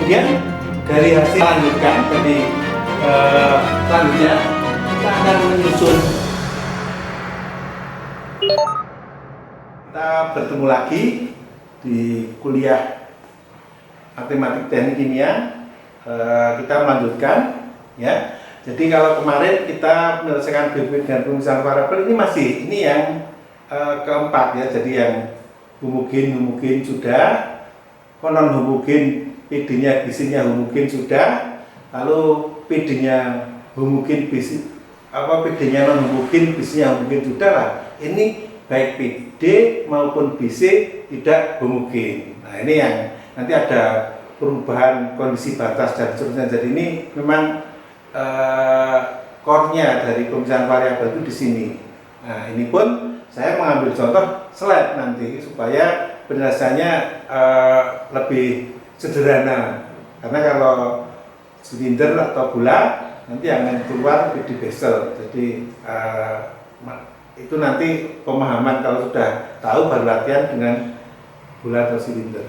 kemudian dari hasil lanjutkan, jadi selanjutnya kita akan menyusun. Kita bertemu lagi di kuliah matematik teknik kimia. Kita melanjutkan, ya. Jadi kalau kemarin kita menyelesaikan BB dengan pemisahan variabel, ini yang keempat, ya. Jadi yang homogen sudah, non homogen PD-nya BC-nya homogen sudah, lalu PD-nya homogen BC PD-nya non homogen BC-nya homogen sudah lah. Ini baik PD maupun BC tidak homogen. Nah, ini yang nanti ada perubahan kondisi batas dan seterusnya. Jadi ini memang core-nya dari pemisahan variabel itu di sini. Nah, ini pun saya mengambil contoh slide nanti supaya penjelasannya lebih sederhana. Karena kalau silinder atau bola nanti yang keluar PD bezel. Jadi itu nanti pemahaman kalau sudah tahu baru latihan dengan bola atau silinder.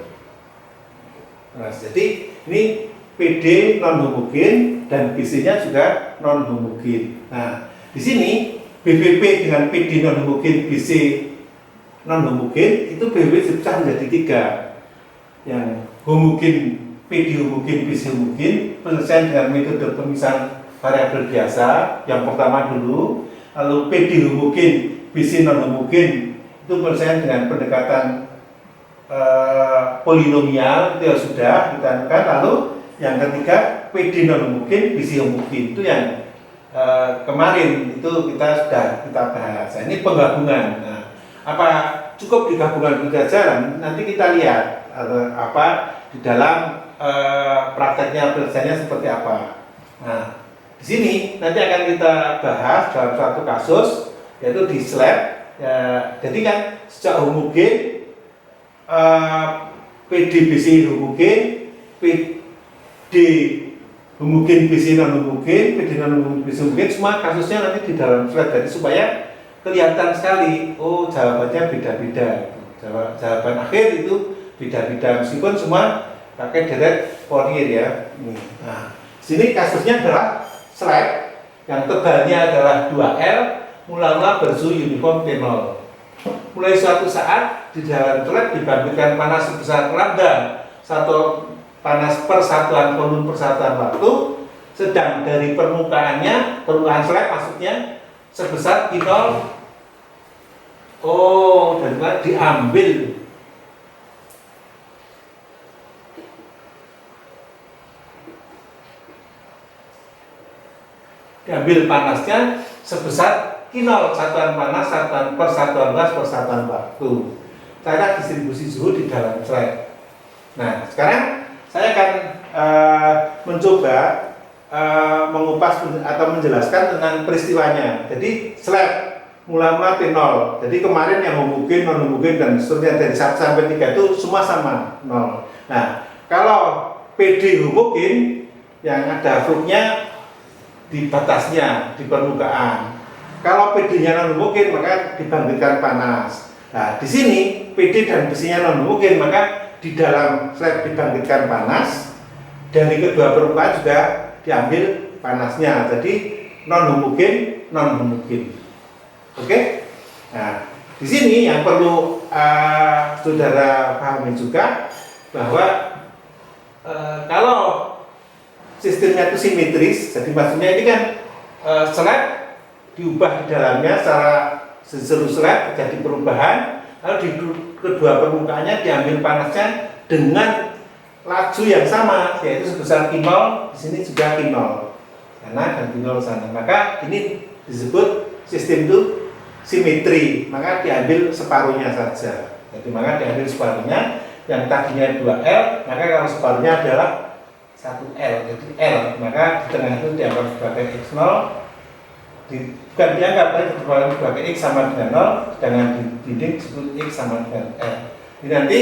Nah, jadi ini PD non homogen dan BC-nya juga non homogen. Nah, di sini BBP dengan PD non homogen, BC non homogen itu BBP dipecah menjadi 3. Yang homogen, PD homogen, BC homogen, penyelesaian dengan metode pemisahan variabel biasa. Yang pertama dulu, lalu PD homogen, BC non homogen itu penyelesaian dengan pendekatan polinomial, itu ya sudah kita anukan. Lalu yang ketiga PD non homogen, BC homogen, itu yang kemarin itu kita sudah kita bahas. Nah, ini penggabungan. Nah, apa cukup digabungkan saja? Nanti kita lihat apa di dalam prakteknya penyelesaiannya seperti apa. Nah, di sini nanti akan kita bahas dalam suatu kasus, yaitu di slide. Ya, jadi kan sejak homogen PD BC homogen, PD homogen BC non homogen, PD non homogen BC homogen, semua kasusnya nanti di dalam slide. Jadi supaya kelihatan sekali, oh jawabannya beda-beda. Jawaban akhir itu beda-beda meskipun semua pakai deret Fourier, ya. Nah, sini kasusnya adalah slide yang tebalnya adalah 2L, mula-mula bersuhu uniform T0. Mulai suatu saat di dalam slide dibangkitkan panas sebesar lambda satu panas per satuan volume per satuan waktu, sedang dari permukaan slide maksudnya sebesar T0. Oh, dan diambil panasnya sebesar T0, satuan panas, satuan per satuan luas per satuan waktu. Cara distribusi suhu di dalam slide. Nah, sekarang saya akan mencoba mengupas atau menjelaskan tentang peristiwanya. Jadi slide mula-mula T0. Jadi kemarin yang homogen, non homogen dan seterusnya dari 1 sampai 3 itu semua sama 0. Nah, kalau PD homogen yang ada fluknya di batasnya, di permukaan. Kalau PD-nya non homogen maka dibangkitkan panas. Nah, di sini PD dan BC-nya non homogen maka di dalam slide dibangkitkan panas. Dari kedua permukaan juga diambil panasnya. Jadi non homogen. Oke? Nah, di sini yang perlu saudara pahami juga bahwa kalau sistemnya itu simetris, jadi maksudnya ini kan slide diubah di dalamnya secara seluruh slide terjadi perubahan, lalu di kedua permukaannya diambil panasnya dengan laju yang sama, yaitu sebesar T0, di sini juga T0 sana dan T0 sana. Maka ini disebut sistem itu simetri, maka diambil separuhnya saja. Jadi maka diambil separuhnya, yang tadinya 2L, maka kalau separuhnya adalah 1L, jadi L, maka di tengah itu dianggap sebagai X0, bukan dianggap, tapi sebagai X sama dengan 0, sedangkan di dinding disebut X sama dengan L. Ini nanti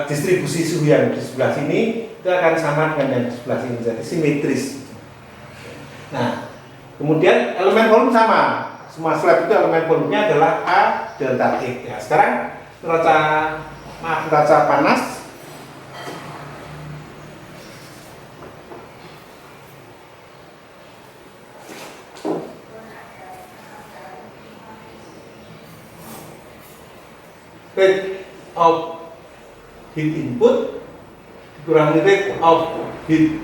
distribusi suhu yang di sebelah sini itu akan sama dengan yang di sebelah sini, jadi simetris. Nah, kemudian elemen volume sama, semua slab itu elemen volumenya adalah A delta X. Ya, sekarang neraca panas rate of heat input dikurangi rate of heat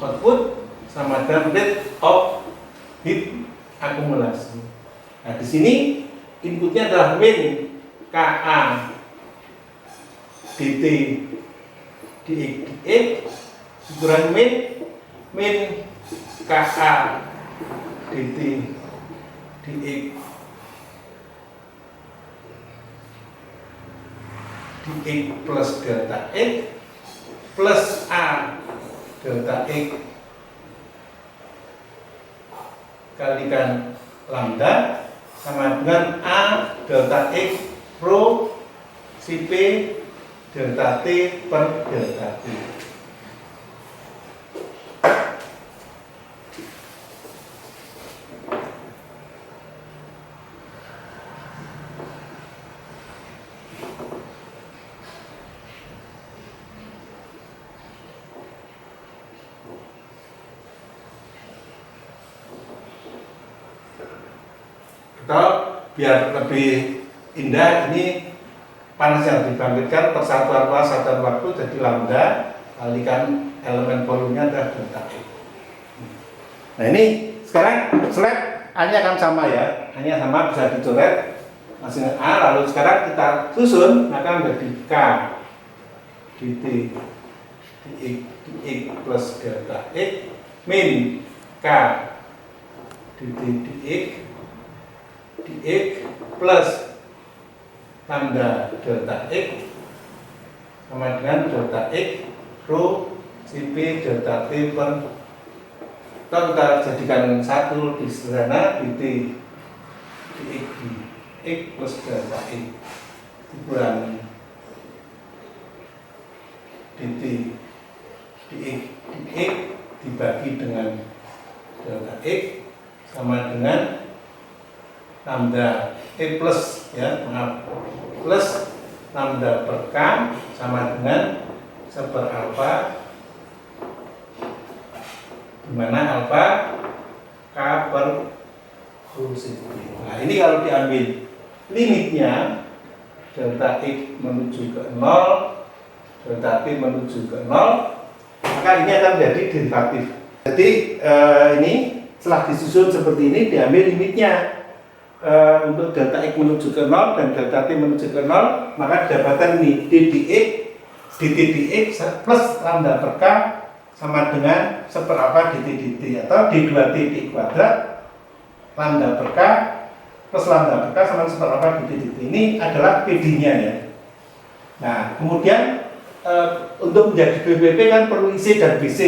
output sama dengan rate of heat akumulasi. Nah, di sini inputnya adalah min Ka dt dx dikurangi min Ka dt dx dx plus delta x plus A delta x kalikan lambda sama dengan A delta x rho Cp delta T per delta T. Atau biar lebih indah, ini panas yang dibangkitkan persatuan kelas satuan waktu jadi lambda kalikan elemen volumenya adalah delta X. Nah, ini sekarang slide A-nya akan sama ya, A-nya sama bisa dicoret masing A, lalu sekarang kita susun maka menjadi K dt dx plus delta X min K dt dx plus lambda delta x sama dengan delta x rho Cp delta T per, atau kita jadikan satu di sederhana dt dx plus delta x dikurangi dt dx dibagi dengan delta x sama dengan lambda plus ya, maaf, plus lambda per K sama dengan seper alfa, dimana alfa K per rho Cp. Nah, ini kalau diambil limitnya delta X menuju ke 0, delta T menuju ke 0, maka ini akan menjadi derivatif. Jadi ini setelah disusun seperti ini diambil limitnya. Untuk delta X menuju ke 0 dan delta T menuju ke 0, maka didapatkan ini dt dx plus lambda per K sama dengan seperapa dt dt atau d2t d kuadrat lambda per K plus lambda per K sama seperapa dt dt. Ini adalah PD-nya ya. Nah, kemudian untuk menjadi BBP kan perlu IC dan BC.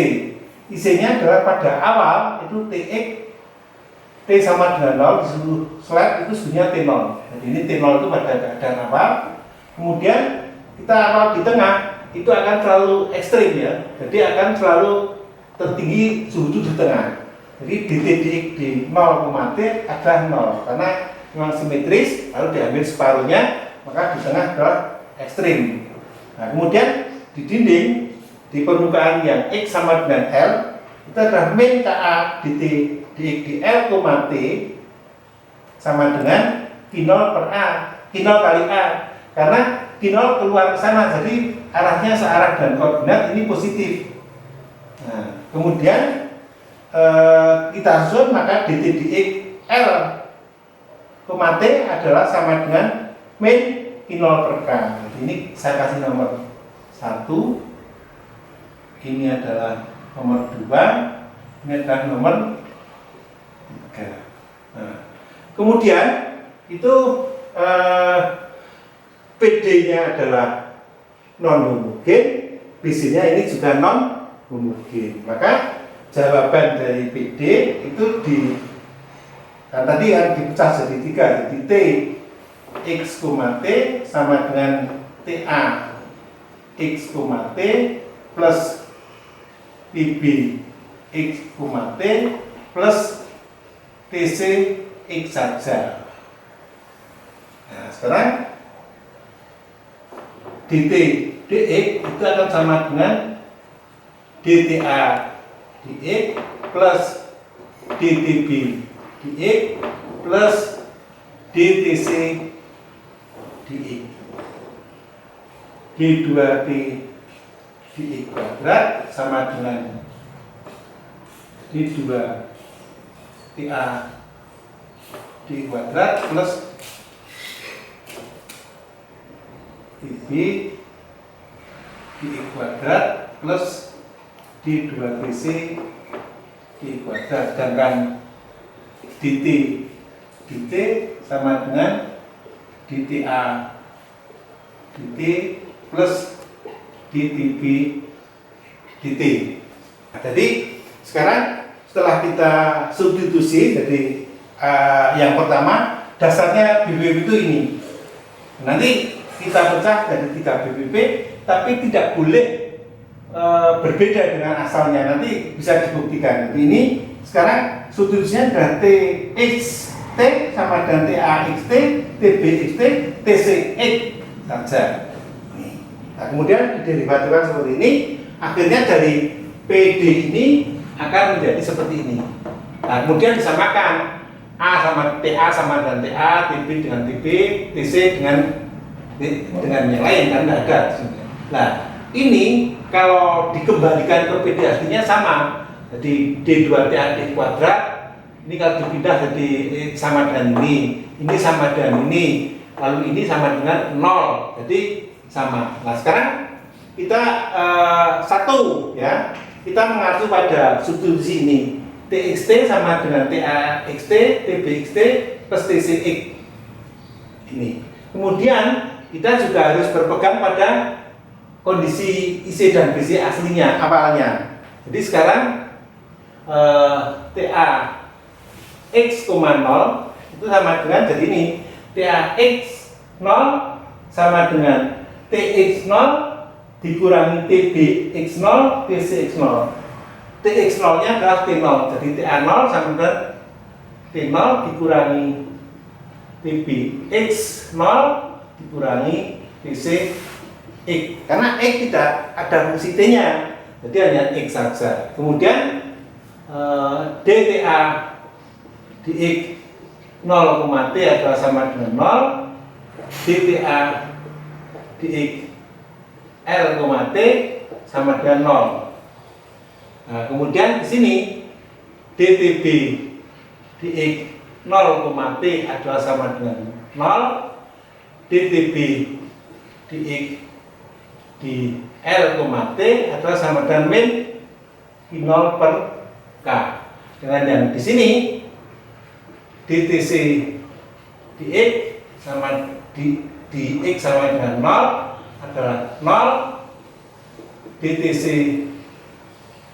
IC-nya adalah pada awal itu Tx T sama dengan 0, di seluruh slide itu sebenarnya T0. Jadi ini T0 itu pada keadaan awal. Kemudian kita awal di tengah itu akan selalu ekstrim ya. Jadi akan selalu tertinggi suhu itu di tengah. Jadi dt dx di 0, T adalah 0 karena memang simetris, lalu diambil separuhnya, maka di tengah adalah ekstrim. Nah, kemudian di dinding di permukaan yang X sama dengan L itu adalah min Ka dt dx di L, T sama dengan Q0 per A, Q0 kali A, karena Q0 keluar ke sana, jadi arahnya searah dan koordinat ini positif. Nah, kemudian kita susun maka dt dx L, T adalah sama dengan min Q0 per K. Jadi ini saya kasih nomor 1, ini adalah nomor 2, ini adalah nomor 3. Nah, kemudian itu PD-nya adalah non homogen, BC-nya ini juga non homogen. Maka jawaban dari PD itu kan tadi kan dipecah jadi 3, jadi T X, T sama dengan TA X, T plus PB X, T plus TC X saja. Nah, sekarang dt dx itu akan sama dengan dTA dx plus dTB dx plus dTC dx. D2T dx kuadrat sama dengan D2TA dx kuadrat plus dB dx kuadrat plus D2TC dx kuadrat, sedangkan dt sama dengan dTA dt plus dTB dt. Nah, jadi sekarang setelah kita substitusi, jadi yang pertama dasarnya BBB itu ini. Nanti kita pecah dari 3 BBB, tapi tidak boleh berbeda dengan asalnya. Nanti bisa dibuktikan. Jadi ini sekarang substitusinya adalah TXT sama dengan TAXT, TBXT, TCX saja. Nah, kemudian diderivatifkan seperti ini, akhirnya dari PD ini akan menjadi seperti ini. Nah, kemudian disamakan A sama TA sama dengan TA, TB dengan TB, TC dengan yang lain, kan tidak ada. Nah, ini kalau dikembalikan ke PD aslinya sama. Jadi D2TA dx kuadrat ini kalau dipindah jadi sama dengan ini sama dengan ini, lalu ini sama dengan 0, jadi sama. Nah, sekarang kita satu ya, kita mengacu pada substitusi ini. TXT sama dengan TAXT, TBXT plus TCX ini. Kemudian kita juga harus berpegang pada kondisi IC dan BC aslinya, awalnya. Jadi sekarang TA x, 0 itu sama dengan, jadi ini TA x 0 sama dengan TX 0 dikurangi TBX 0 TCX 0. TX 0 nya adalah T0, jadi TA 0 sama dengan T0 dikurangi TBX 0 dikurangi TCX, karena X tidak ada fungsi T nya, jadi hanya X saja. Kemudian dTA dx 0, T adalah sama dengan 0, dTA dx L, T sama dengan 0. Nah, kemudian di sini dTB dx 0, T adalah sama dengan 0, dTB dx di L, T adalah sama dengan min 0 per K. Dengan yang di sini DTC dx sama dx sama dengan 0 adalah 0, DTC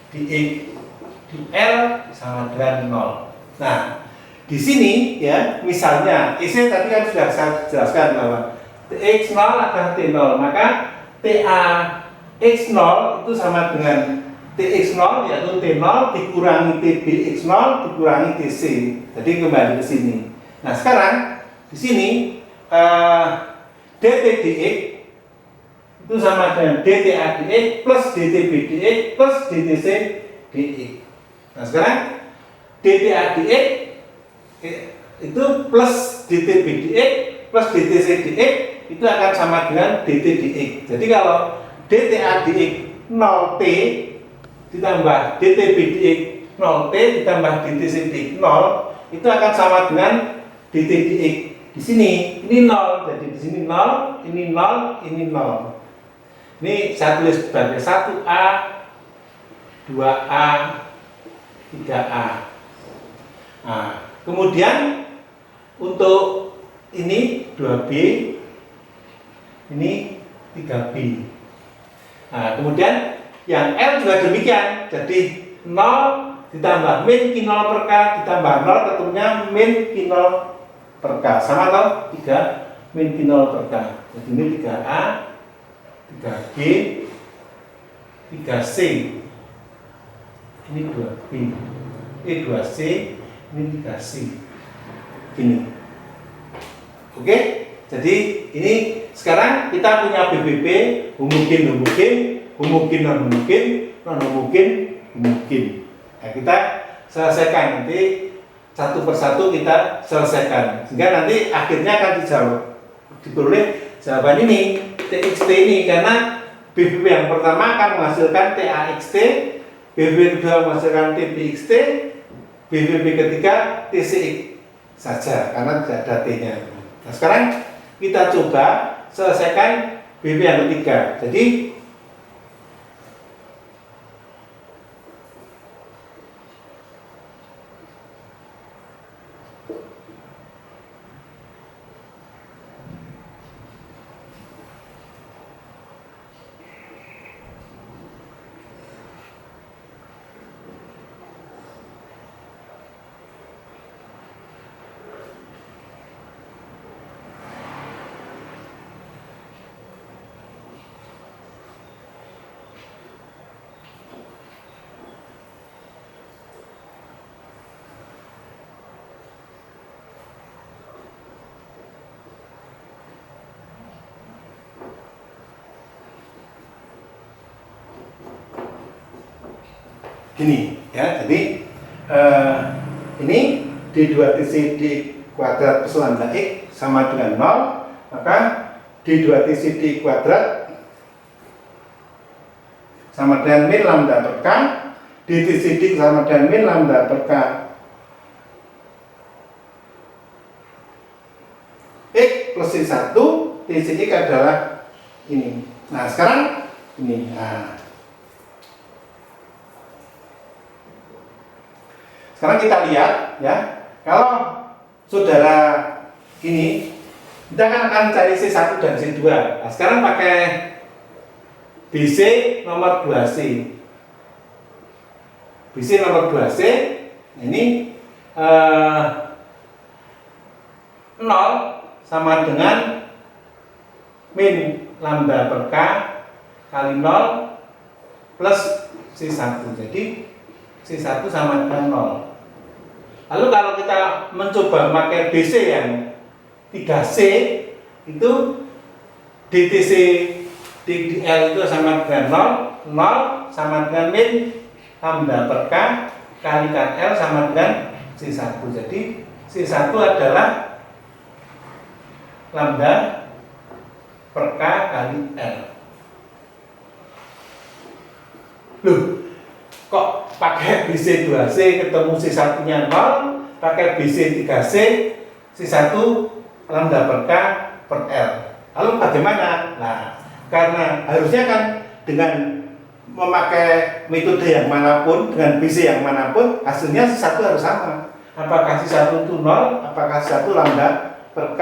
dx di L sama dengan 0. Nah, di sini ya, misalnya IC tadi kan sudah saya jelaskan bahwa TX 0 adalah T0, maka TA X 0 itu sama dengan TX 0 yaitu T0 dikurangi TBX 0 dikurangi TC. Jadi kembali ke sini. Nah, sekarang di sini DT dx itu sama dengan DTA dx plus DTB dx plus DTC dx. Nah, sekarang DTA dx itu plus DTB dx plus DTC dx itu akan sama dengan DT dx. Jadi kalau DTA dx 0T ditambah DTB dx 0T ditambah DTC dx 0 itu akan sama dengan DT dx. Di sini ini 0, jadi di sini 0, ini 0, ini 0. Ini saya tulis sebagai 1A, 2A, 3A. Nah, kemudian untuk ini 2B, ini 3B. Nah, kemudian yang L juga demikian, jadi 0 ditambah min Q0 per K ditambah 0 ketemunya min Q0 per K, sama atau 3 min Q0 per K. Jadi ini 3A, 3G, 3C, ini 2B, ini 2C, ini 3C, gini. Oke, jadi ini sekarang kita punya BBB homogen non homogen. Nah, kita selesaikan nanti satu persatu kita selesaikan sehingga nanti akhirnya akan dijawab diperoleh jawaban ini TXT ini, karena BBB yang pertama akan menghasilkan TAXT, BBB kedua menghasilkan TBXT, BBB ketiga TCX saja karena tidak ada T-nya. Nah, sekarang kita coba selesaikan BB yang ketiga. Jadi gini ya, jadi ini D2TC D kuadrat plus lambda X sama dengan 0, maka D2TC D kuadrat sama dengan min lambda per K, DTC D sama dengan min lambda per K X plus C1, TCX adalah ini. Nah sekarang ini, sekarang kita lihat ya, kalau saudara ini, kita akan cari C1 dan C2. Nah, sekarang pakai BC nomor 2C. BC nomor 2C ini 0 sama dengan min lambda per K kali 0 plus C1. Jadi C1 sama dengan 0. Lalu kalau kita mencoba memakai BC yang 3C, itu DTC DL itu sama dengan 0, 0 sama dengan min lambda per K kali KL sama dengan C1. Jadi C1 adalah lambda per K kali L. Loh, kok pakai BC 2C ketemu C1 nya 0, pakai BC 3C C1 lambda per K per L. Lalu bagaimana? Nah, karena harusnya kan dengan memakai metode yang manapun, dengan BC yang manapun, hasilnya C1 harus sama. Apakah C1 itu 0, apakah C1 lambda per K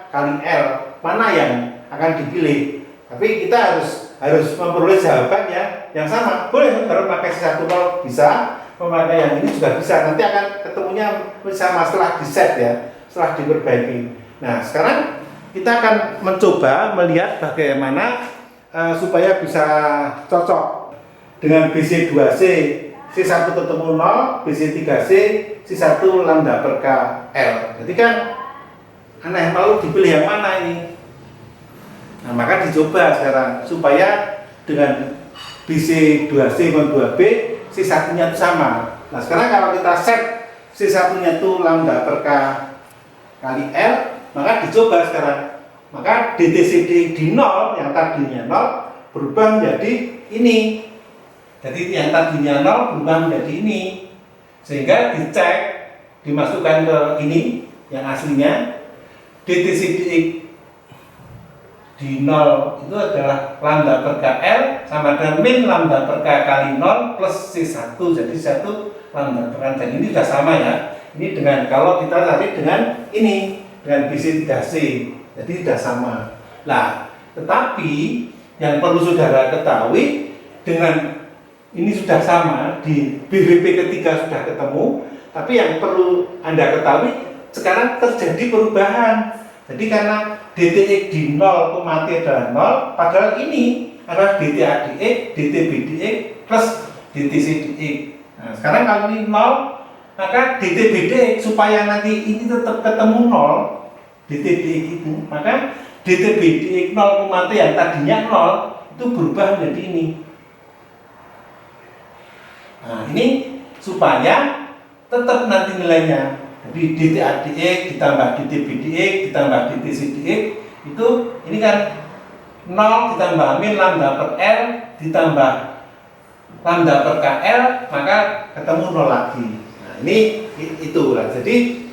kali L, mana yang akan dipilih? Tapi kita harus memperoleh jawabannya yang sama. Boleh kalau pakai C1 0 bisa, memakai yang ini juga bisa. Nanti akan ketemunya sama setelah di set ya, setelah diperbaiki. Nah sekarang kita akan mencoba melihat bagaimana supaya bisa cocok dengan BC 2C C1 ketemu 0, BC 3C C1 lambda per K L. Jadi kan aneh, lalu dipilih yang mana ini? Nah maka dicoba sekarang supaya dengan BC 2C dan 2B C1 nya itu sama. Nah sekarang kalau kita set C1 nya itu lambda per K kali L, maka dicoba sekarang. Maka DTCD di 0 yang tadinya 0 berubah menjadi ini. Jadi yang tadinya 0 berubah menjadi ini. Sehingga dicek, dimasukkan ke ini yang aslinya. DTCD di 0 itu adalah lambda per K L sama dengan min lambda per K kali 0 plus C1. Jadi 1 lambda per K. Dan ini sudah sama ya. Ini dengan kalau kita cari dengan ini, dengan BC 3C. Jadi tidak sama. Nah, tetapi yang perlu saudara ketahui, dengan ini sudah sama, di BBB ketiga sudah ketemu, tapi yang perlu Anda ketahui sekarang terjadi perubahan. Jadi karena DTX di 0, T adalah 0, padahal ini adalah DTA DX, DTBDX plus DTCDX. Nah, sekarang kalau ini 0, maka DTBDX supaya nanti ini tetap ketemu 0, DTBDX itu, maka DTBDX 0, T yang tadinya 0 itu berubah menjadi ini. Nah, ini supaya tetap nanti nilainya. Jadi DTADX ditambah DTBDX ditambah DTCDX itu ini kan 0 ditambah min lambda per L ditambah lambda per KL, maka ketemu 0 lagi. Nah, ini itu lah. Jadi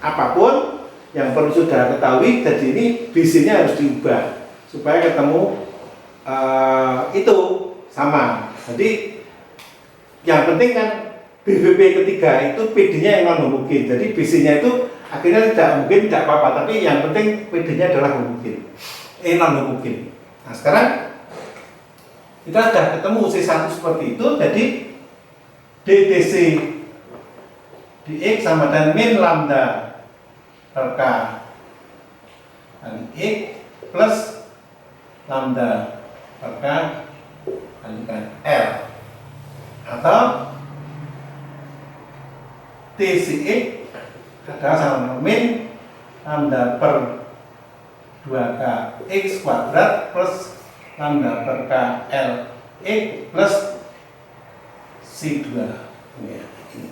apapun yang perlu sudah ketahui, jadi ini BC-nya harus diubah supaya ketemu itu sama. Jadi yang penting kan BVP ketiga itu PD-nya yang non homogen. Jadi BC-nya itu akhirnya tidak mungkin, tidak apa-apa, tapi yang penting PD-nya adalah homogen, non homogen. Nah, sekarang kita sudah ketemu C1 seperti itu, jadi DTC dx sama dengan min lambda per K kali X plus lambda per K kalikan L, atau TCX adalah sama dengan min lambda per 2K X kuadrat plus lambda per K L X plus C2. Ya, ini.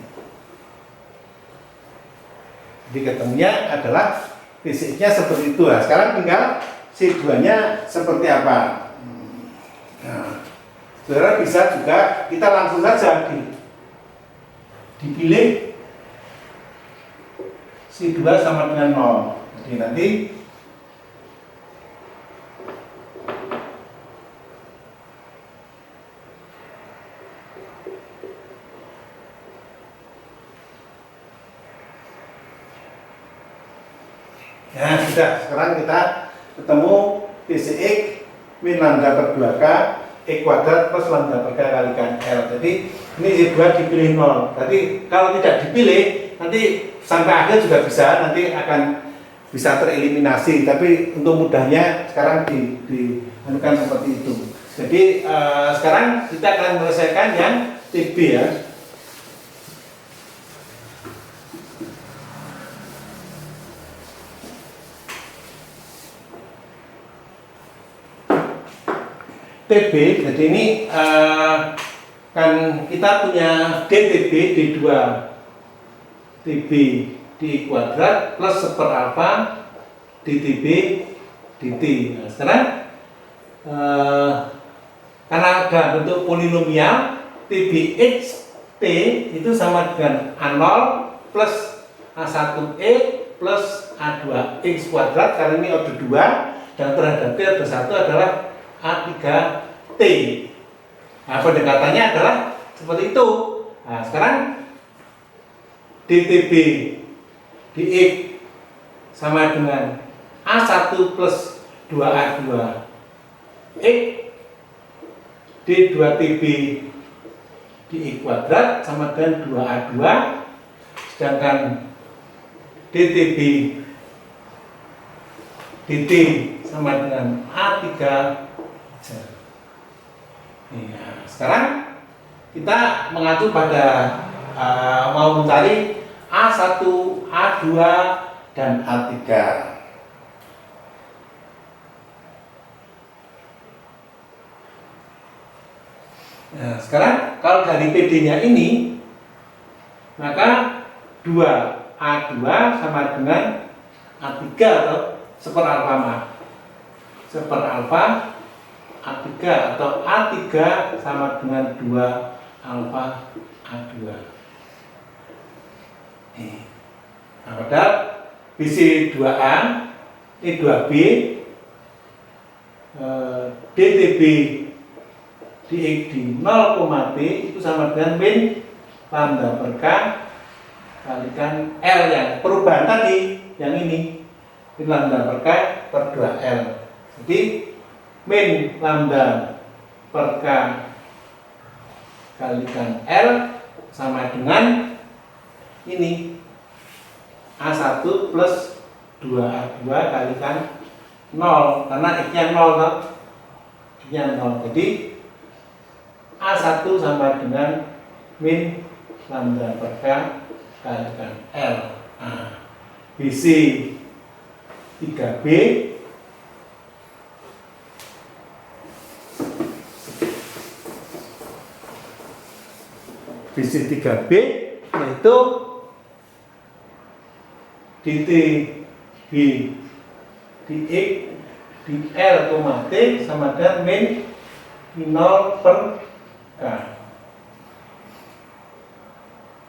Jadi ketemunya adalah fisiknya seperti itu. Nah, sekarang tinggal C2-nya seperti apa. Nah, saudara bisa juga kita langsung saja dipilih C2 sama dengan 0. Jadi nanti ya sudah, sekarang kita ketemu TCX min lambda per 2K X kuadrat plus lambda per K kalikan L. Jadi ini C2 dipilih 0. Jadi kalau tidak dipilih, nanti sampai akhir juga bisa, nanti akan bisa tereliminasi. Tapi untuk mudahnya sekarang dianukan seperti itu. Jadi sekarang kita akan menyelesaikan yang TB ya. TB, jadi ini kan kita punya DTB D2 TB di kuadrat plus 1 per alfa DTB DT. Nah, sekarang karena ada bentuk polinomial TBX T itu sama dengan A0 plus A1E plus A2X kuadrat, karena ini order 2 dan terhadap T order 1 adalah A3T. Nah, pendekatannya adalah seperti itu. Nah, sekarang DTB dx sama dengan A1 plus 2A2 X D2TB dx kuadrat sama dengan 2A2, sedangkan DTB dt sama dengan A3. Nah, sekarang kita mengacu pada mau mencari A1, A2, dan A3. Nah, sekarang kalau dari PD-nya ini, maka 2A2 sama dengan A3 atau 1 per alfa, maaf, 1 per alfa A3 atau A3 sama dengan 2 alfa A2. Nah, padahal BC2A, E2B, DTB dx di 0, T itu sama dengan min lambda per K kalikan L, yang perubahan tadi, yang ini min lambda per K per 2L. Jadi min lambda per K kalikan L sama dengan ini A1 plus 2A2 kalikan 0, karena X-nya 0, X-nya 0. Jadi A1 sama dengan min lambda per K kalikan L. Nah, BC 3B BC 3B yaitu DTB di X di L, T sama dengan min I0 per K.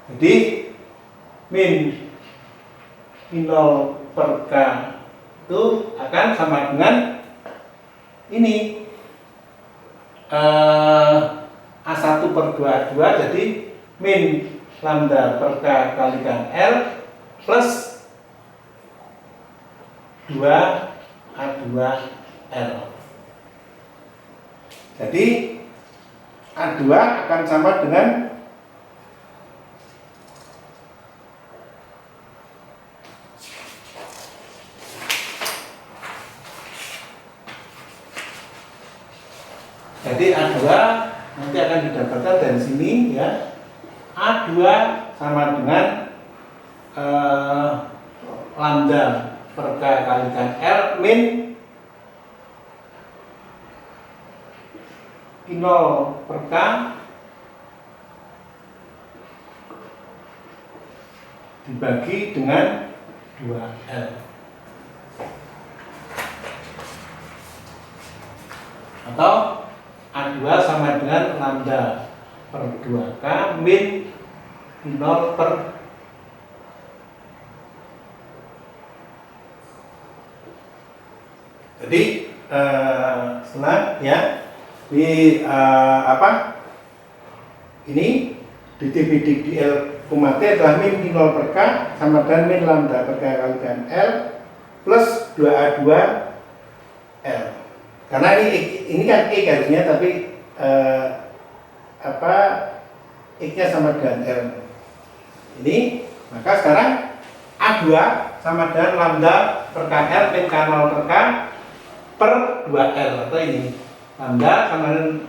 Jadi min I0 per K itu akan sama dengan ini A1 per 2A2, jadi min lambda per K kalikan L plus 2A2L. Jadi A2 akan sama dengan A2 nanti akan didapatkan dari sini ya. A2 sama dengan lambda per K kalikan L min I0 per K dibagi dengan 2L. Atau A2 sama dengan lambda per 2K min I0 per jadi setelah ya di ini di TB di L, T adalah min I0 per K sama dengan min lambda per K kalikan L plus 2A2L. Karena ini kan X harusnya, tapi X-nya sama dengan L. Ini, maka sekarang A2 sama dengan lambda per KL min K0 per K per 2L, atau ini lambda sama dengan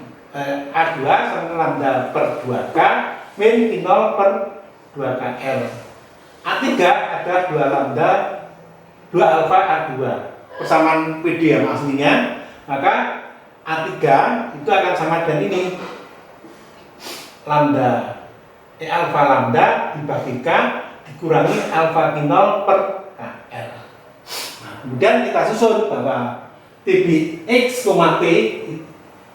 A2 sama dengan lambda per 2K min I0 per 2KL. A3 ada 2 lambda 2 alfa A2 persamaan PD yang aslinya, maka A3 itu akan sama dengan ini lambda alfa lambda dibagi K dikurangi alfa Q0 per KL. Nah, kemudian kita susun bahwa TB X, T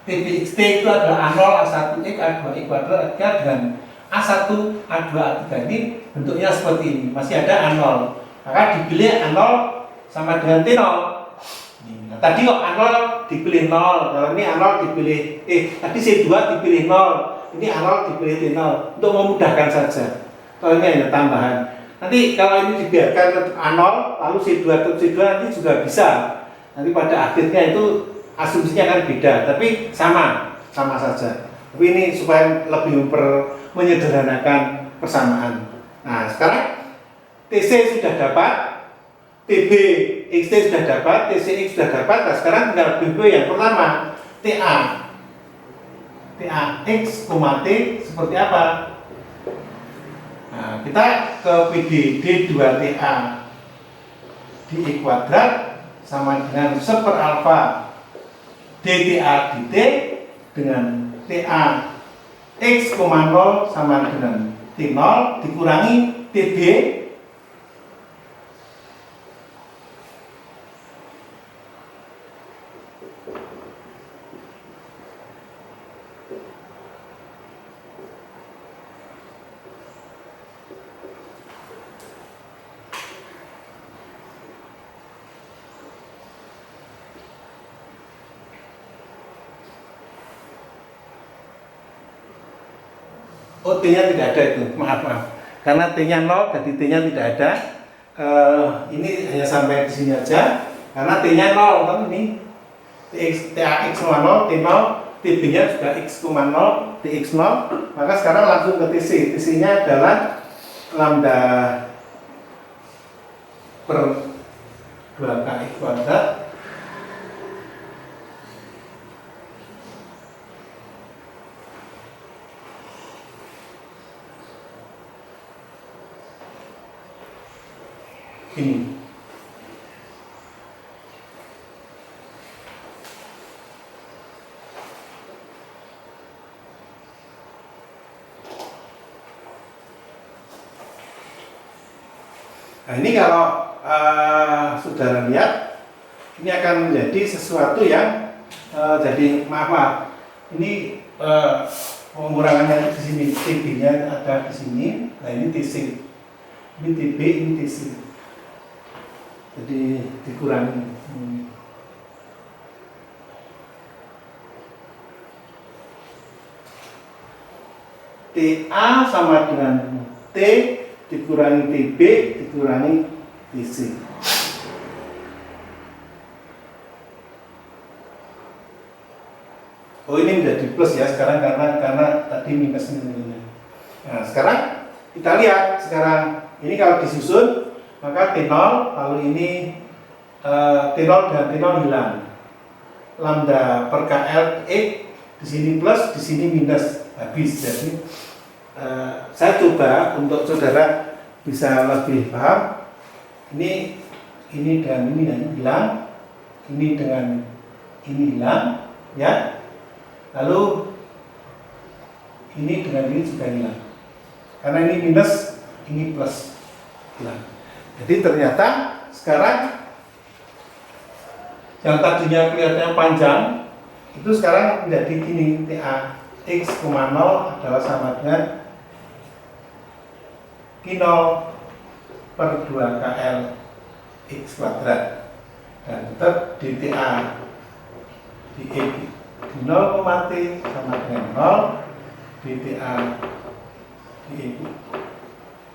TB XT itu adalah A0, A1X, A2X kuadrat dengan A1, A2, A3 ini bentuknya seperti ini, masih ada A0, maka dipilih A0 sama dengan T0. Nah, tadi kok A0 dipilih 0, kalau ini A0 dipilih tadi C2 dipilih 0, ini A0 dipilih T0 untuk memudahkan saja. Kalau ini hanya tambahan. Nanti kalau ini dibiarkan A0 lalu C2 atau C2 nanti juga bisa. Nanti pada akhirnya itu asumsinya akan beda, tapi sama saja. Tapi ini supaya lebih menyederhanakan persamaan. Nah, sekarang TC sudah dapat, TB XT sudah dapat, TCX sudah dapat. Nah, sekarang tinggal BB yang pertama, TA X, T seperti apa? Nah, kita ke PD D2TA di I kuadrat sama dengan seper alfa DTA di T dengan TA X, 0 sama dengan T0 dikurangi TB T-nya tidak ada itu, maaf. Karena T-nya 0, jadi T-nya tidak ada. Ini hanya sampai di sini aja. Karena T-nya 0, kan ini TAX 0, T0, TB-nya juga X, 0, TX 0. Maka sekarang langsung ke TC. TC-nya adalah lambda per 2KX kuadrat ini. Nah, ini kalau saudara lihat ini akan menjadi sesuatu yang jadi maaf, ini pengurangannya di sini, TB-nya ada di sini. Nah, ini TC, ini TB, ini TC. Jadi dikurangi. TA sama dengan T dikurangi TB dikurangi TC. Oh, ini menjadi plus ya sekarang karena tadi minus ini. Nah, sekarang kita lihat sekarang ini kalau disusun maka T0 lalu ini T0 dan T0 hilang. Lambda per KL X di sini plus, di sini minus, habis. Jadi saya coba untuk saudara bisa lebih paham. Ini dengan ini hilang, ini dengan ini hilang, ya. Lalu ini dengan ini juga hilang. Karena ini minus, ini plus, hilang. Jadi ternyata sekarang yang tadinya kelihatannya panjang itu sekarang menjadi gini, TA X, 0 adalah sama dengan Q0 per 2 KL X kuadrat, dan tetap di TA di X di 0, T sama dengan 0, di TA di X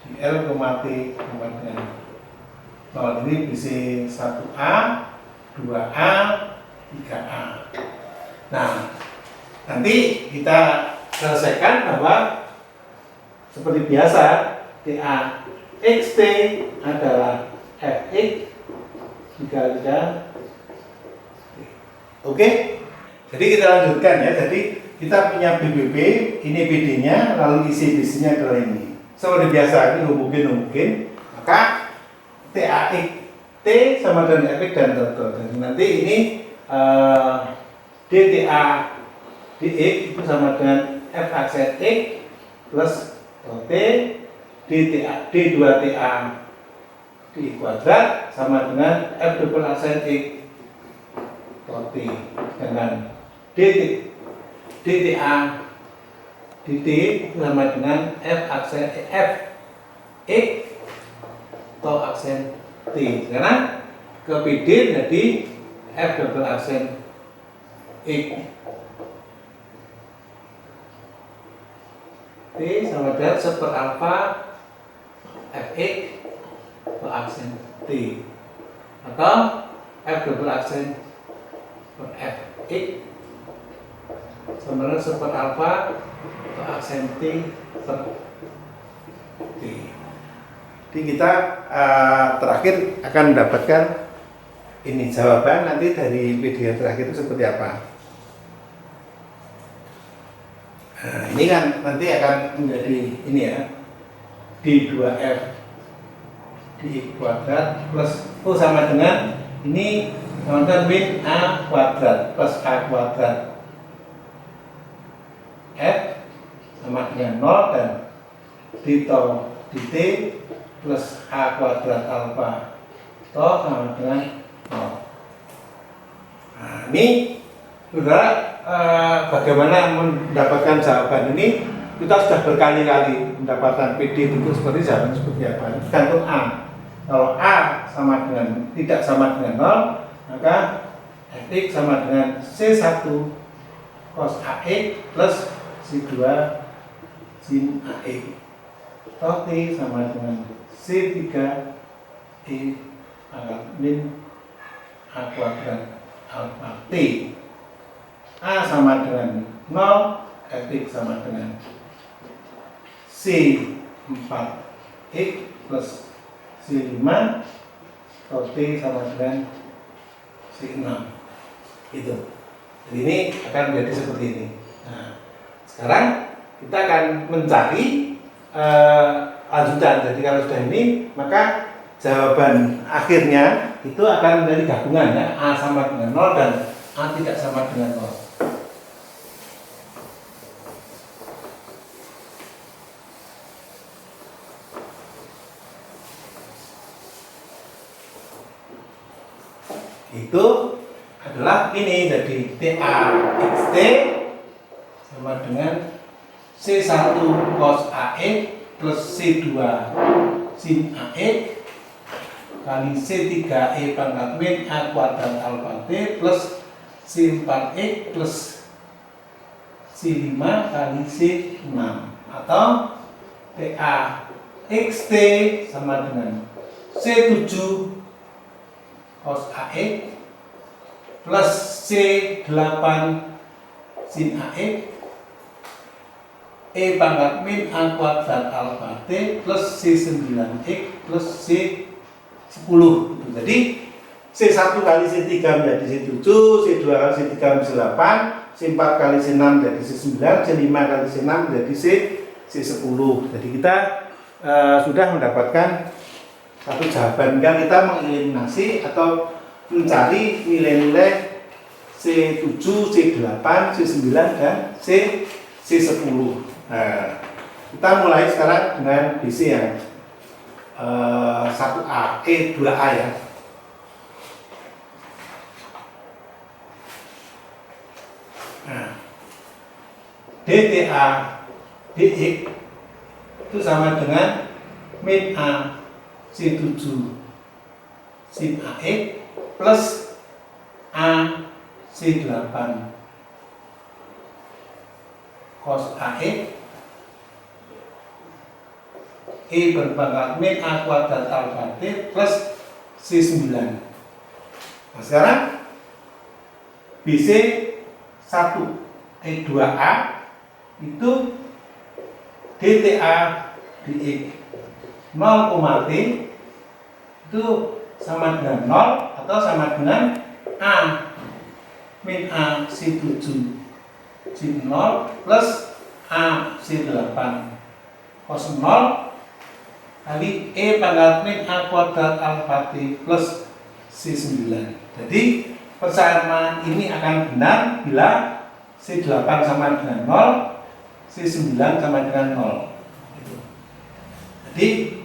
di L, T sama dengan 0. Ini bisa 1A, 2A, 3A. Nah, nanti kita selesaikan bahwa seperti biasa TA XT adalah Fx dikalikan T. Oke? Jadi kita lanjutkan ya. Jadi kita punya BBB, ini BD-nya, lalu isi BC-nya adalah ini. Seperti biasa, ini hubungin. Maka TAX T sama dengan Fx dan total. Dan nanti ini DTA dx itu sama dengan F aksen X plus T DTA D2TA di kuadrat sama dengan F double aksen X T dengan DTA dt itu sama dengan F aksen F X atau aksen T. Karena ke PD jadi F double aksen X T sama dengan seperalfa Fx per aksen T atau F double aksen per Fx sama dengan seperalfa per aksen T per T. Jadi kita terakhir akan mendapatkan ini jawaban nanti dari video terakhir itu seperti apa. Nah, ini kan nanti akan menjadi ini ya, D2F di kuadrat plus sama dengan ini sama dengan min A kuadrat plus A kuadrat F sama dengan 0 dan ditol dt plus A kuadrat alfa toh sama dengan 0. Nah, ini saudara bagaimana mendapatkan jawaban ini? Kita sudah berkali-kali mendapatkan PD itu seperti jawaban seperti apa. Tergantung A. Kalau A sama dengan tidak sama dengan 0, maka Fx sama dengan C1 cos AX plus C2 sin AX. Toh T sama dengan C3 E min A kuadrat alfa T. A sama dengan 0, Fx sama dengan C4X plus C5 atau T sama dengan C6 itu. Jadi ini akan menjadi seperti ini. Nah, sekarang kita akan mencari lanjutan. Jadi kalau sudah ini maka jawaban akhirnya itu akan menjadi gabungan ya, A sama dengan 0 dan A tidak sama dengan 0. itu adalah ini, jadi TAXT sama dengan C1 cos AX plus C2 sin AX kali C3E pangkat min A kuadrat alfa T plus C4X plus C5 kali C6, atau TAXT sama dengan C7 cos AX plus C8 sin AX E pangkat min A kuadrat alfa T plus C9X plus C10. Jadi C1 kali C3 menjadi C7, C2 kali C3 menjadi C8, C4 kali C6 menjadi C9, C5 kali C6 menjadi C10. Jadi kita sudah mendapatkan satu jawaban. Kan kita mengeliminasi atau mencari nilai-nilai C7, C8, C9 dan C10. Nah, kita mulai sekarang dengan BC yang 1A, 2A ya. Nah, DTA DX itu sama dengan min A C7 sin AX plus A C8 cos AX E berpangkat min A kuadrat alfa T plus C9. Nah, sekarang BC 2A itu DTA DX 0, T itu sama dengan 0 atau sama dengan A min A C7 sin 0 plus A C8 cos 0 kali E pangkat min A kuadrat alfa T plus C9. Jadi persamaan ini akan benar bila C8 sama dengan 0, C9 sama dengan 0. Jadi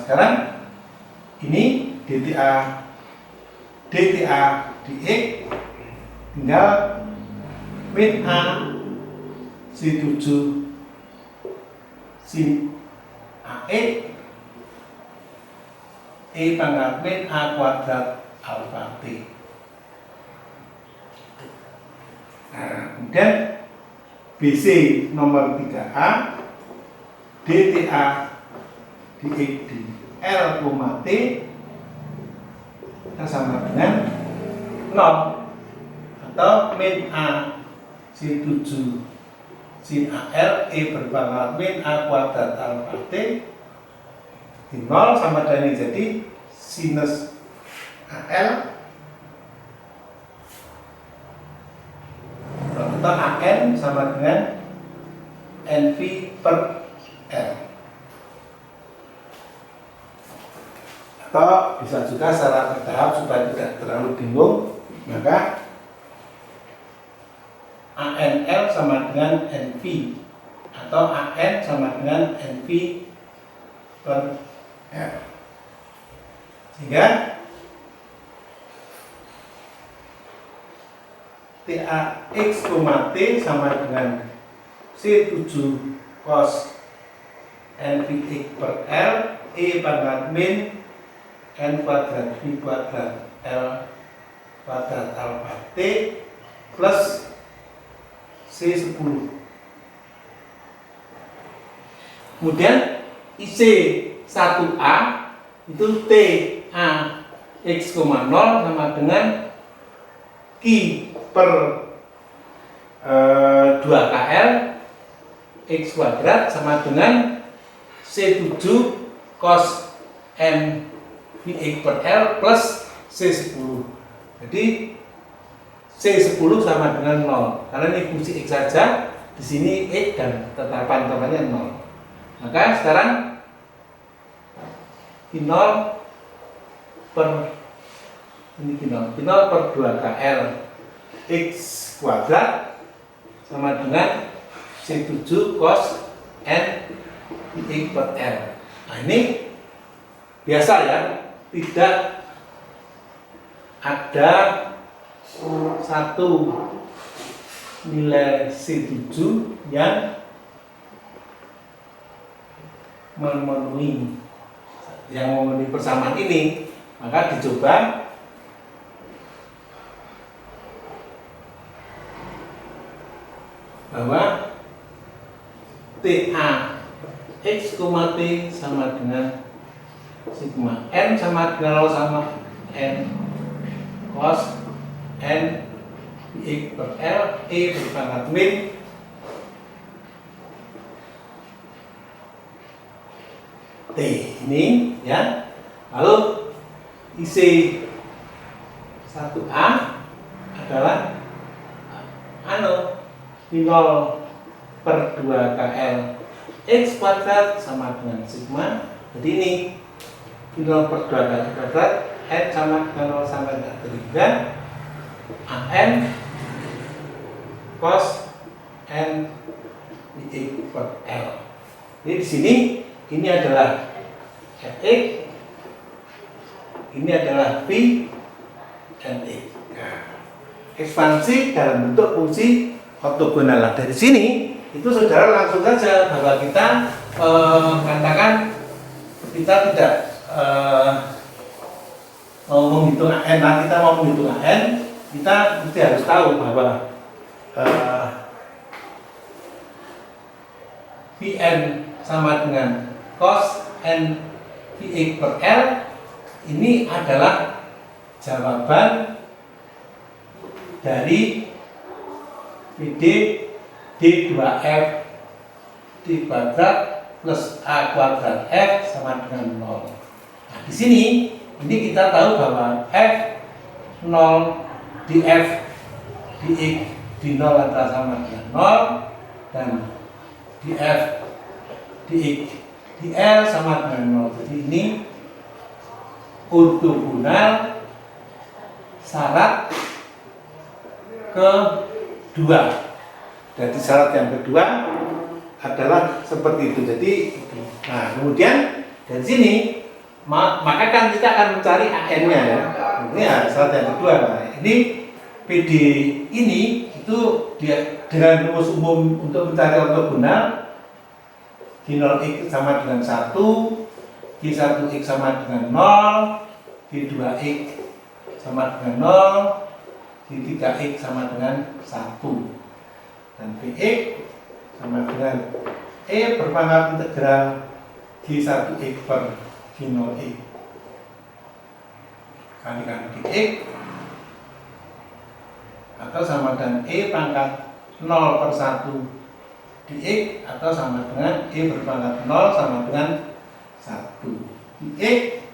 sekarang ini DTA DX tinggal min A C7 sin AX E pangkat min A kuadrat alfa T. Nah, kemudian BC nomor 3A DTA DX di L, T kita sama dengan 0 atau min A C7 sin AL E berpangkat min A kuadrat alfa T di 0 sama dengan ini, jadi sinus AL atau AN sama dengan NV per L, atau bisa juga secara bertahap supaya tidak terlalu bingung, maka ANL sama dengan NV atau AN sama dengan NV per L, sehingga TAX, T sama dengan C7 cos NVX per L E pangkat min N kuadrat V kuadrat L kuadrat alfa T plus C10. Kemudian IC 1A itu TA X, 0 sama dengan Q per 2KL X kuadrat sama dengan C7 cos N VX per L plus C10. Jadi C10 sama dengan 0 karena ini fungsi X saja, di sini X dan tetapan-tetapannya 0. Maka sekarang Q0 per ini Q0 per 2KL X kuadrat sama dengan C7 cos N VX per L. Nah, ini biasa ya, tidak ada satu nilai C7 yang memenuhi persamaan ini, maka dicoba bahwa TA X, T sama dengan sigma N sama dengan 0 sama N cos N X per L E berpangkat min T ini ya. Lalu IC 1A adalah 0 per 2 KL X kuadrat sama dengan sigma. Jadi ini 0 per 2 kali kuadrat N sama dengan 0 sampai dengan 3 AN cos N X per L. Jadi di sini ini adalah Fx, ini adalah V dan X. Nah, ekspansi dalam bentuk fungsi ortogonal. Dari sini itu saudara langsung saja bahwa kita katakan kita tidak mau menghitung AN. Nah, kita mau menghitung AN, kita mesti harus tahu bahwa Vn sama dengan cos N Vx per L ini adalah jawaban dari PD D2F D kuadrat plus A kuadrat F sama dengan 0. Nah, di sini ini kita tahu bahwa F0 dF dx d0 adalah sama dengan 0 dan dF dx dL sama dengan 0. Jadi ini ortogonal syarat kedua. Jadi syarat yang kedua adalah seperti itu. Jadi, nah kemudian dari sini maka kan kita akan mencari AN-nya ya. Ini ya syarat yang kedua. Nah, ini PD ini itu dia dengan rumus umum untuk mencari ortogonal. G0x sama dengan 1, G1x sama dengan 0, G2x sama dengan 0, G3x sama dengan 1, dan Vx sama dengan E berpangkat integral G1x per G0x kalikan dx atau sama dengan E pangkat 0 per 1 dx atau sama dengan E berpangkat 0 sama dengan 1 dx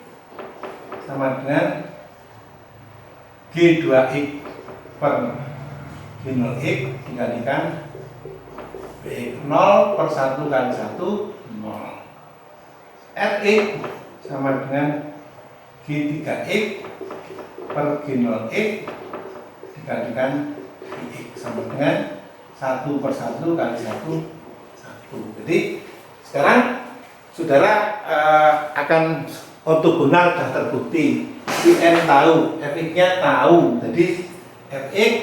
sama dengan G2x per G0x dikalikan Vx 0 per 1 kali 1 0 Rx sama dengan G3x per G0x dikalikan Vx sama dengan 1 per 1 kali 1 1. Jadi sekarang saudara akan ortogonal sudah terbukti. Vn tahu, Fx nya tahu. Jadi Fx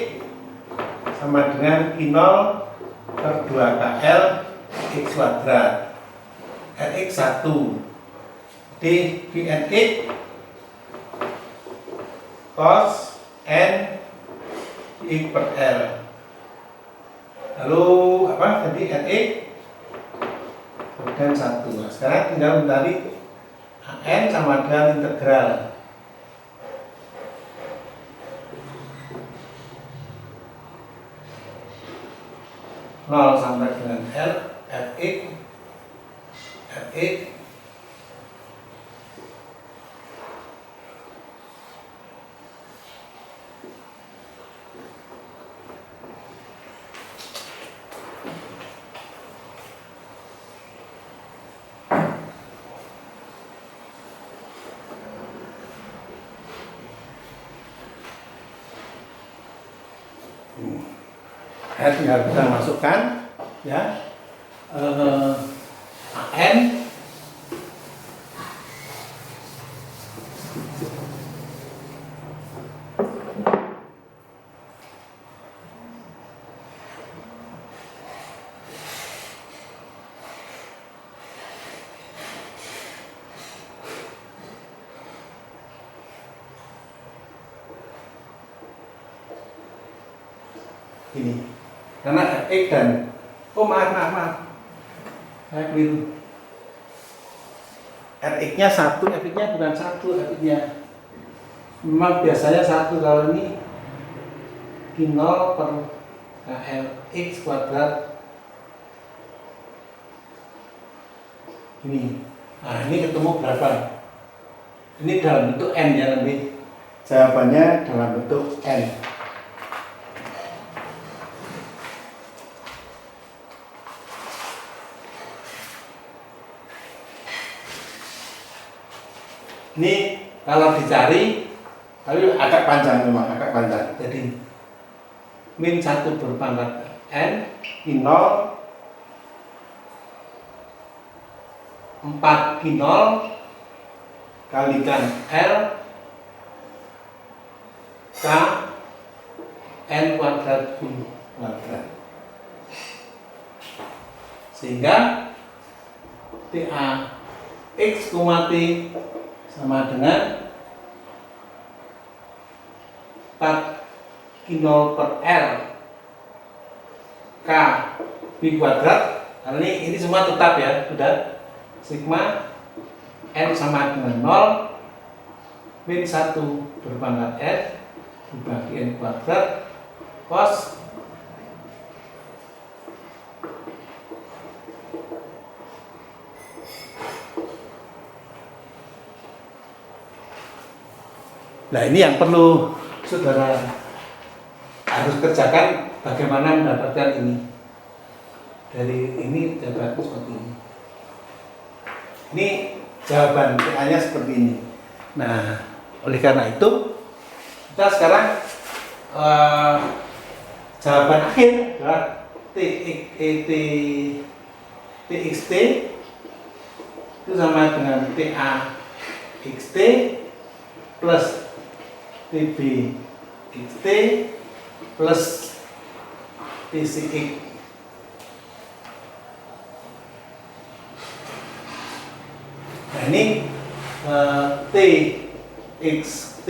sama dengan I0 per 2 KL X kuadrat Rx 1. Jadi Vnx cos N X per L. Lalu apa tadi Rx kemudian 1. Nah, sekarang tinggal mencari AN sama dengan integral nol sampai dengan L Fx tinggal kita masukkan ya AN Ini karena Fx dan maaf saya keliru. Rx nya 1, Fx nya bukan 1, Fx nya memang biasanya 1. Kalau ini Q0 per KL X kuadrat ini. Nah ini ketemu berapa? Ini dalam bentuk N ya, nanti jawabannya dalam bentuk N. Ini kalau dicari, tapi agak panjang memang, agak panjang. Jadi min 1 berpangkat N, Q0, 4 Q0 kalikan L, K, N kuadrat Q kuadrat. Sehingga TA X, T sama dengan 4 Q0 per L K B kuadrat. Karena ini semua tetap ya, sudah sigma N sama dengan 0 min 1 berpangkat S dibagi N kuadrat cos Nah ini yang perlu saudara harus kerjakan, bagaimana mendapatkan ini. Dari ini jawaban seperti ini. Ini jawaban TA-nya seperti ini. Nah oleh karena itu kita sekarang jawaban akhir adalah TXT itu sama dengan TAXT plus TBXT plus TCX. Nah ini TXT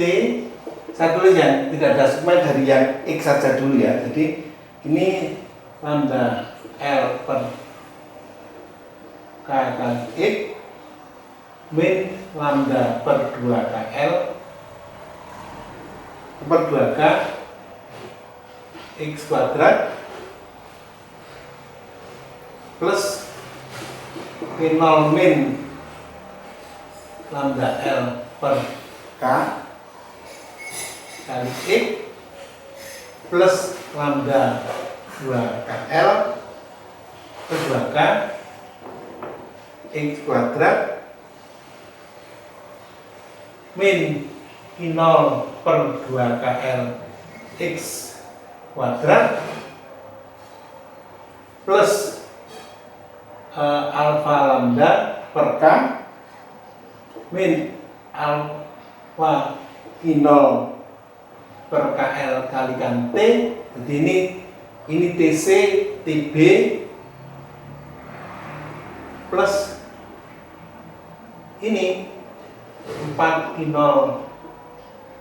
saya tulis yang tidak ada segmen dari yang X saja dulu ya. Jadi ini lambda L per K kali X min lambda per 2KL per 2K X kuadrat plus P0 min lambda L per K kali X plus lambda 2KL per 2K X kuadrat min Q0 per 2KL X kuadrat plus alfa lambda per K min alfa Q0 per KL kalikan T. Jadi ini TC TB plus ini 4 Q0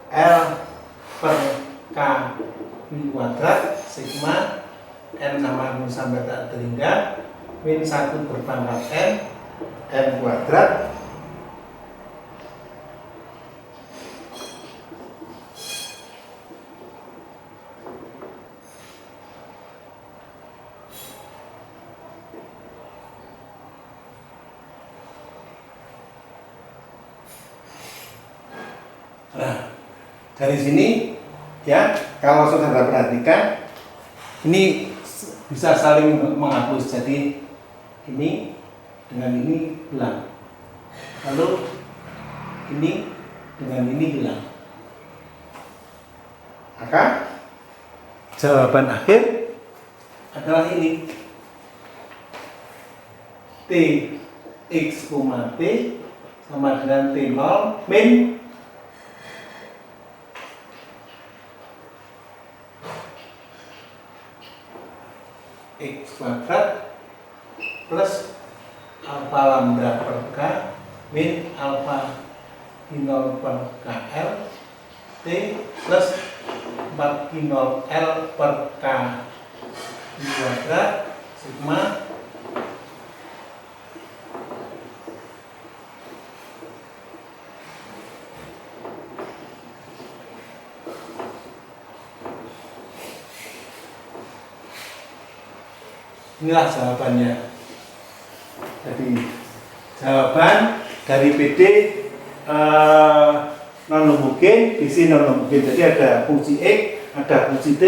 L per K min kuadrat sigma N sama min sampai tak terhingga min 1 berpangkat N kuadrat dari sini ya, kalau saudara perhatikan ini bisa saling menghapus. Jadi ini dengan ini hilang, lalu ini dengan ini hilang. Maka jawaban akhir adalah ini T X, T sama dengan T0 min X kuadrat plus alfa lambda per K min alfa Q0 per KL T plus 4 Q0 L per K I kuadrat sigma inilah jawabannya. Jadi jawaban dari PD non homogen, BC non homogen. Jadi ada fungsi X, ada fungsi T,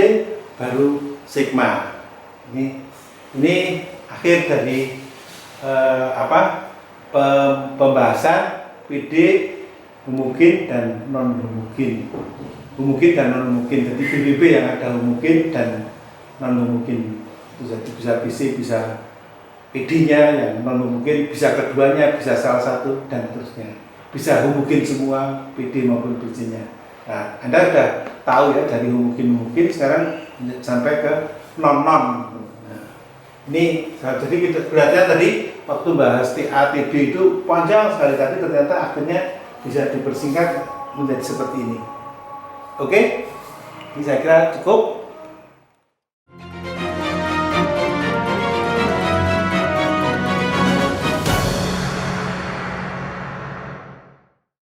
baru sigma. Ini akhir dari pembahasan PD homogen dan non homogen. Homogen dan non homogen. Jadi BBB yang ada homogen dan non homogen. Jadi bisa BC, bisa PD-nya yang non homogen, bisa keduanya, bisa salah satu dan seterusnya. Bisa homogen semua PD maupun BC-nya. Nah, Anda sudah tahu ya dari homogen, sekarang sampai ke non-non. Nah, ini jadi kita belajar tadi waktu bahas TATB itu panjang sekali, tapi ternyata akhirnya bisa dipersingkat menjadi seperti ini. Oke? Ini saya kira cukup.